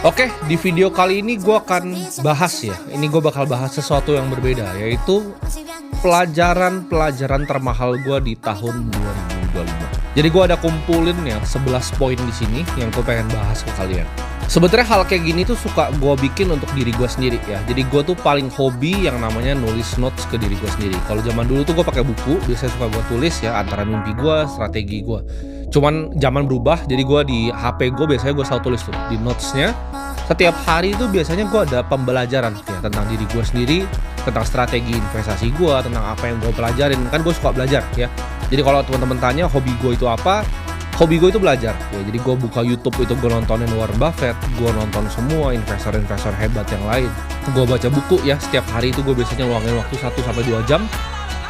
Oke, di video kali ini gue akan bahas ya, ini gue bakal bahas sesuatu yang berbeda, yaitu pelajaran-pelajaran termahal gue di tahun 2025. Jadi gue ada kumpulin ya 11 poin di sini yang gue pengen bahas ke kalian. Sebenarnya hal kayak gini tuh suka gue bikin untuk diri gue sendiri ya. Jadi gue tuh paling hobi yang namanya nulis notes ke diri gue sendiri. Kalau zaman dulu tuh gue pakai buku, biasanya suka gue tulis ya antara mimpi gue, strategi gue. Cuman zaman berubah, jadi gue di HP gue biasanya gue selalu tulis tuh di notesnya. Setiap hari itu biasanya gue ada pembelajaran ya tentang diri gue sendiri, tentang strategi investasi gue, tentang apa yang gue pelajarin. Kan gue suka belajar ya. Jadi kalau teman-teman tanya hobi gue itu apa, hobi gue itu belajar ya. Jadi gue buka YouTube itu gue nontonin Warren Buffett, gue nonton semua investor-investor hebat yang lain. Gue baca buku ya, setiap hari itu gue biasanya luangin waktu 1 sampai 2 jam.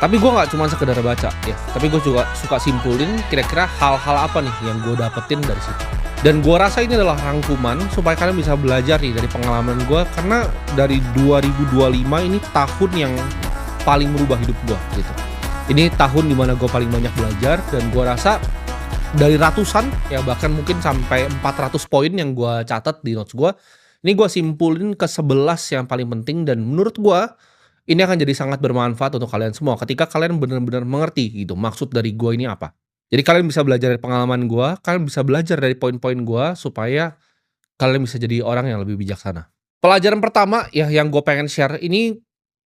Tapi gue nggak cuma sekedar baca ya, tapi gue juga suka simpulin kira-kira hal-hal apa nih yang gue dapetin dari situ. Dan gue rasa ini adalah rangkuman supaya kalian bisa belajar nih dari pengalaman gue, karena dari 2025 ini tahun yang paling merubah hidup gue gitu. Ini tahun dimana gue paling banyak belajar, dan gue rasa dari ratusan ya, bahkan mungkin sampai 400 poin yang gue catat di notes gue, ini gue simpulin ke 11 yang paling penting, dan menurut gue ini akan jadi sangat bermanfaat untuk kalian semua ketika kalian benar-benar mengerti gitu maksud dari gue ini apa. Jadi kalian bisa belajar dari pengalaman gue, kalian bisa belajar dari poin-poin gue supaya kalian bisa jadi orang yang lebih bijaksana. Pelajaran pertama ya yang gue pengen share ini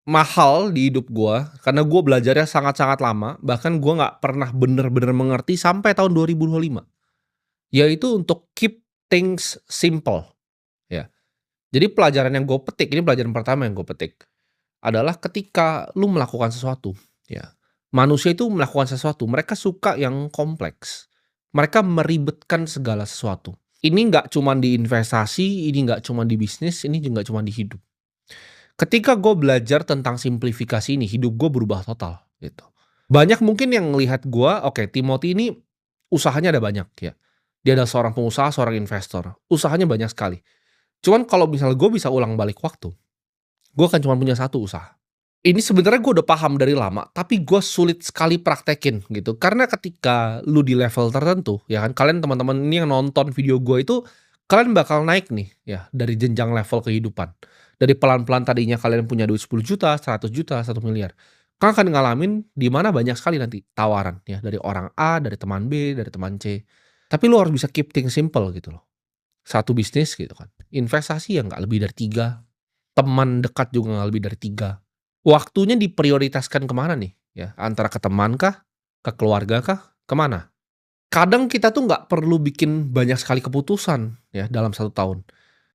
mahal di hidup gue, karena gue belajarnya sangat-sangat lama, bahkan gue nggak pernah bener-bener mengerti sampai tahun 2025, yaitu untuk keep things simple ya. Jadi pelajaran yang gue petik, ini pelajaran pertama yang gue petik, adalah ketika lu melakukan sesuatu, ya. Manusia itu melakukan sesuatu, mereka suka yang kompleks. Mereka meribetkan segala sesuatu. Ini nggak cuma di investasi, ini nggak cuma di bisnis, ini juga nggak cuma di hidup. Ketika gue belajar tentang simplifikasi ini, hidup gue berubah total, gitu. Banyak mungkin yang ngelihat gue, oke, Timothy ini usahanya ada banyak, ya. Dia adalah seorang pengusaha, seorang investor. Usahanya banyak sekali. Cuman kalau misalnya gue bisa ulang balik waktu, gue akan cuma punya satu usaha. Ini sebenarnya gue udah paham dari lama, tapi gue sulit sekali praktekin gitu. Karena ketika lu di level tertentu, ya kan, kalian teman-teman ini yang nonton video gue itu, kalian bakal naik nih, ya, dari jenjang level kehidupan. Dari pelan-pelan tadinya kalian punya duit 10 juta, 100 juta, 1 miliar. Kalian akan ngalamin di mana banyak sekali nanti tawaran, ya, dari orang A, dari teman B, dari teman C. Tapi lu harus bisa keep things simple gitu loh. Satu bisnis gitu kan. Investasi yang nggak lebih dari 3, teman dekat juga nggak lebih dari 3. Waktunya diprioritaskan kemana nih, ya, antara ke teman kah, ke keluarga kah, kemana? Kadang kita tuh nggak perlu bikin banyak sekali keputusan ya dalam 1 tahun.